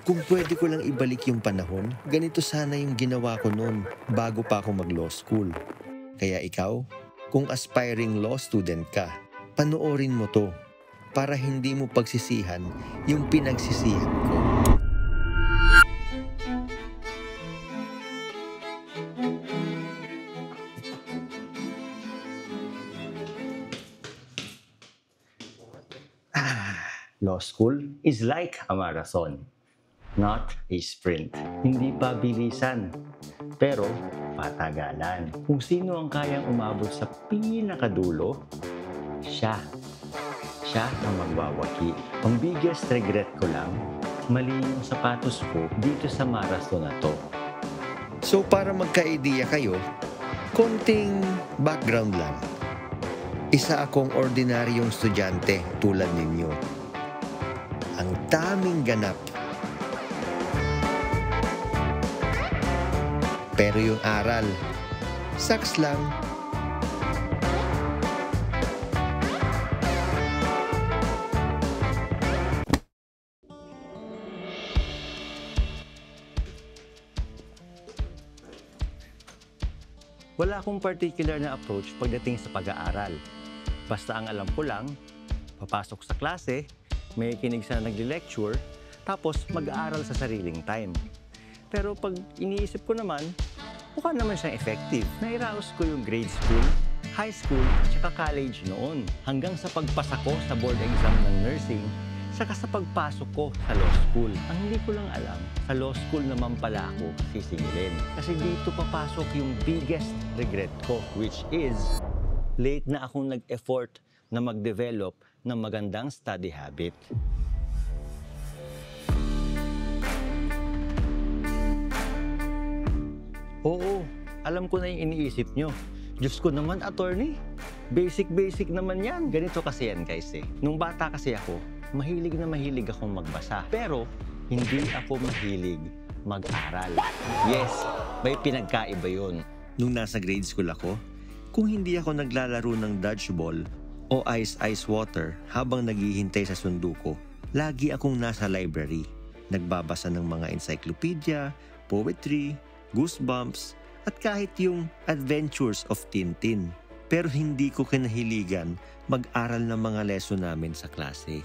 Kung pwede ko lang ibalik yung panahon, ganito sana yung ginawa ko noon bago pa ako mag-law school. Kaya ikaw, kung aspiring law student ka, panoorin mo to para hindi mo pagsisihan yung pinagsisihan ko. Law school is like a marathon, not a sprint. Hindi pa bilisan, pero patagalan. Kung sino ang kayang umabot sa pinakadulo, siya ang magwawaki. Ang biggest regret ko lang, mali yung sapatos ko dito sa marathon na to. So para magka-idea kayo, konting background lang. Isa akong ordinaryong estudyante tulad ninyo. Ang daming ganap. Pero yung aral, saks lang. Wala akong particular na approach pagdating sa pag-aaral. Basta ang alam ko lang, papasok sa klase, may kinig sa nagli-lecture, tapos mag-aaral sa sariling time. Pero pag iniisip ko naman, mukha naman siyang effective. Nairaos ko yung grade school, high school, at college noon. Hanggang sa pagpasa ko sa board exam ng nursing, saka sa pagpasok ko sa law school. Ang hindi ko lang alam, sa law school naman pala ako sisingilin. Kasi dito papasok yung biggest regret ko, which is late na akong nag-effort na mag-develop ng magandang study habit. Oo, alam ko na yung iniisip nyo. Diyos ko naman, attorney. Basic naman yan. Ganito kasi yan, guys eh. Nung bata kasi ako, mahilig akong magbasa. Pero, hindi ako mahilig mag-aral. Yes, may pinagkaiba yun. Nung nasa grade school ako, kung hindi ako naglalaro ng dodgeball o ice water habang naghihintay sa sundo ko, lagi akong nasa library. Nagbabasa ng mga encyclopedia, poetry, goosebumps, at kahit yung Adventures of Tintin. Pero hindi ko kinahiligan mag-aral ng mga lesson namin sa klase.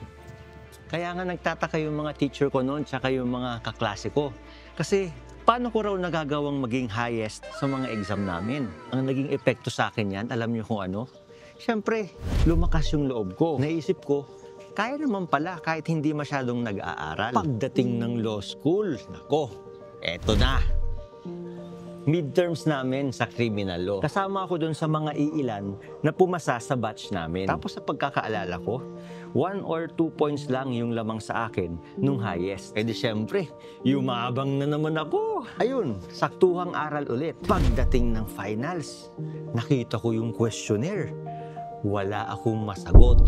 Kaya nga nagtataka yung mga teacher ko noon tsaka yung mga kaklase ko. Kasi paano ko raw nagagawang maging highest sa mga exam namin? Ang naging epekto sa akin yan, alam niyo kung ano? Siyempre, lumakas yung loob ko. Naisip ko, kaya naman pala kahit hindi masyadong nag-aaral. Pagdating ng law school, nako, eto na. Midterms namin sa criminal law. Kasama ako doon sa mga iilan na pumasa sa batch namin. Tapos sa pagkakaalala ko, 1 or 2 points lang yung lamang sa akin nung highest. Eh di syempre, yumabang na naman ako. Ayun, saktuhang aral ulit. Pagdating ng finals, nakita ko yung questionnaire. Wala akong masagot.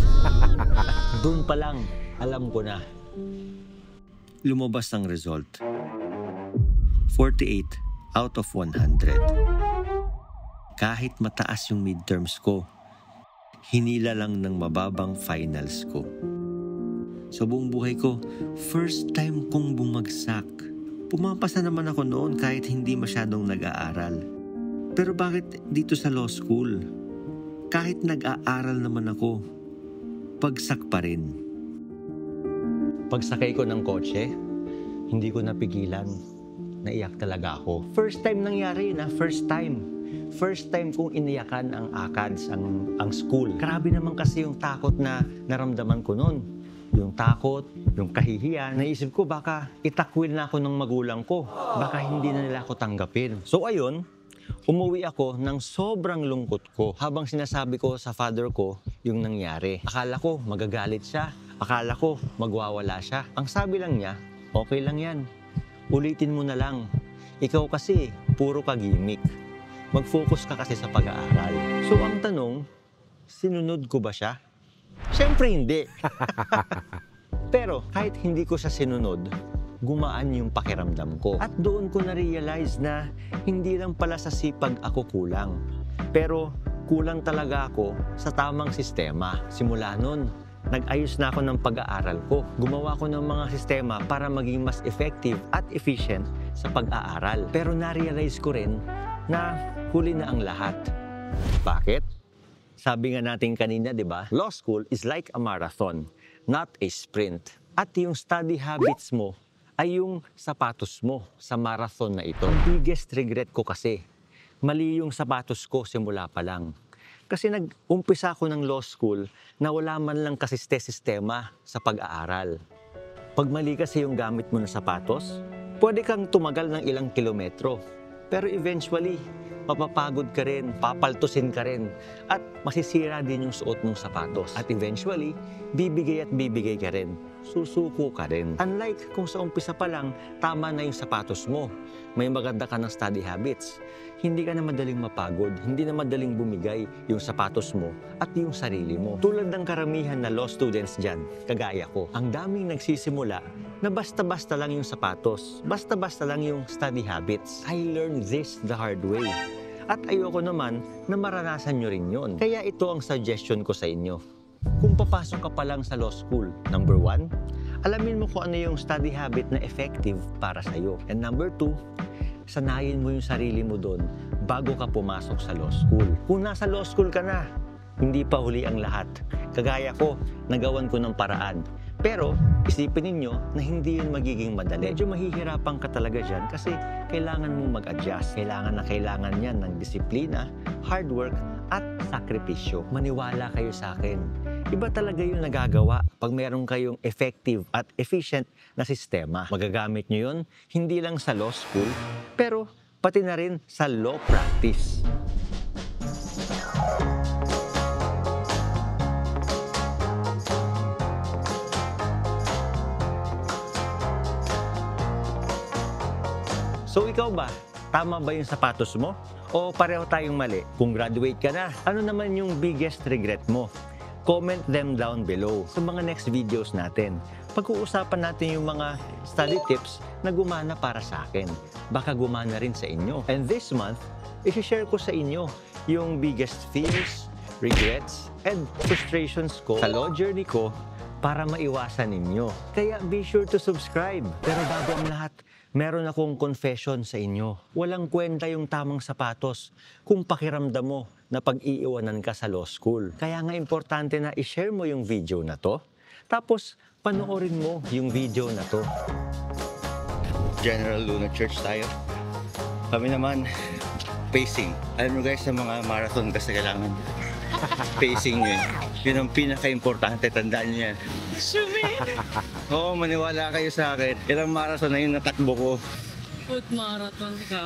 Doon pa lang, alam ko na. Lumabas ang result. 48 out of 100. Kahit mataas yung midterms ko, hinila lang ng mababang finals ko. Sa buong buhay ko, first time kong bumagsak. Pumapasa naman ako noon kahit hindi masyadong nag-aaral. Pero bakit dito sa law school? Kahit nag-aaral naman ako, bagsak pa rin. Pagsakay ko ng kotse, hindi ko napigilan. Naiyak talaga ako. First time nangyari na, first time. First time kong iniyakan ang ACADS, ang school. Grabe naman kasi yung takot na naramdaman ko noon. Yung takot, yung kahihiyan. Naisip ko baka itakwil na ako ng magulang ko. Baka hindi na nila ako tanggapin. So ayun, umuwi ako ng sobrang lungkot ko habang sinasabi ko sa father ko yung nangyari. Akala ko magagalit siya. Akala ko magwawala siya. Ang sabi lang niya, okay lang yan. Ulitin mo na lang. Ikaw kasi, puro ka gimmick. Mag-focus ka kasi sa pag-aaral. So ang tanong, sinunod ko ba siya? Siyempre hindi. Pero kahit hindi ko siya sinunod, gumaan yung pakiramdam ko. At doon ko na-realize na hindi lang pala sa sipag ako kulang. Pero kulang talaga ako sa tamang sistema. Simula nun, nag-ayos na ako ng pag-aaral ko. Gumawa ko ng mga sistema para maging mas effective at efficient sa pag-aaral. Pero na-realize ko rin na huli na ang lahat. Bakit? Sabi nga natin kanina, di ba? Law school is like a marathon, not a sprint. At yung study habits mo ay yung sapatos mo sa marathon na ito. Ang biggest regret ko kasi, mali yung sapatos ko simula pa lang. Kasi nag-umpisa ako ng law school na wala man lang kasi sistema sa pag-aaral. Pag mali kasi yung gamit mo na sapatos, pwede kang tumagal ng ilang kilometro. Pero eventually, mapapagod ka rin, papaltusin ka rin, at masisira din yung suot ng sapatos. At eventually, bibigay at bibigay ka rin. Susuko ka rin. Unlike kung sa umpisa pa lang, tama na yung sapatos mo, may maganda ka ng study habits, hindi ka na madaling mapagod, hindi na madaling bumigay yung sapatos mo at yung sarili mo. Tulad ng karamihan na law students dyan, kagaya ko, ang daming nagsisimula na basta-basta lang yung sapatos, basta-basta lang yung study habits. I learned this the hard way. At ayoko naman na maranasan nyo rin yun. Kaya ito ang suggestion ko sa inyo. Kung papasok ka pa lang sa law school, number 1, alamin mo kung ano yung study habit na effective para sa'yo. And number 2, sanayin mo yung sarili mo doon bago ka pumasok sa law school. Kung nasa law school ka na, hindi pa huli ang lahat. Kagaya ko, nagawan ko ng paraan. Pero isipin ninyo na hindi yun magiging madali. Medyo mahihirapan ka talaga dyan kasi kailangan mong mag-adjust. Kailangan yan ng disiplina, hard work, at sakripisyo. Maniwala kayo sa akin. Iba talaga yung nagagawa pag meron kayong effective at efficient na sistema. Magagamit nyo yun hindi lang sa law school, pero pati na rin sa law practice. So ikaw ba? Tama ba yung sapatos mo? O pareho tayong mali? Kung graduate ka na, ano naman yung biggest regret mo? Comment them down below sa mga next videos natin. Pag-uusapan natin yung mga study tips na gumana para sa akin. Baka gumana rin sa inyo. And this month, i-share ko sa inyo yung biggest fears, regrets, and frustrations ko sa law journey ko para maiwasan ninyo. Kaya be sure to subscribe. Pero bago ang lahat, meron akong confession sa inyo. Walang kwenta yung tamang sapatos kung pakiramdam mo na pag-iiwanan ka sa law school. Kaya nga importante na i-share mo yung video na to, tapos panoorin mo yung video na to. General Luna Church tayo. Kami naman, pacing. Alam mo guys, sa mga marathon kasi kailangan pacing yun. Yun ang pinaka-importante, tandaan nyo yan. Oo, maniwala kayo sa akin. Ilang marathon na yun natakbo ko. Food marathon ka.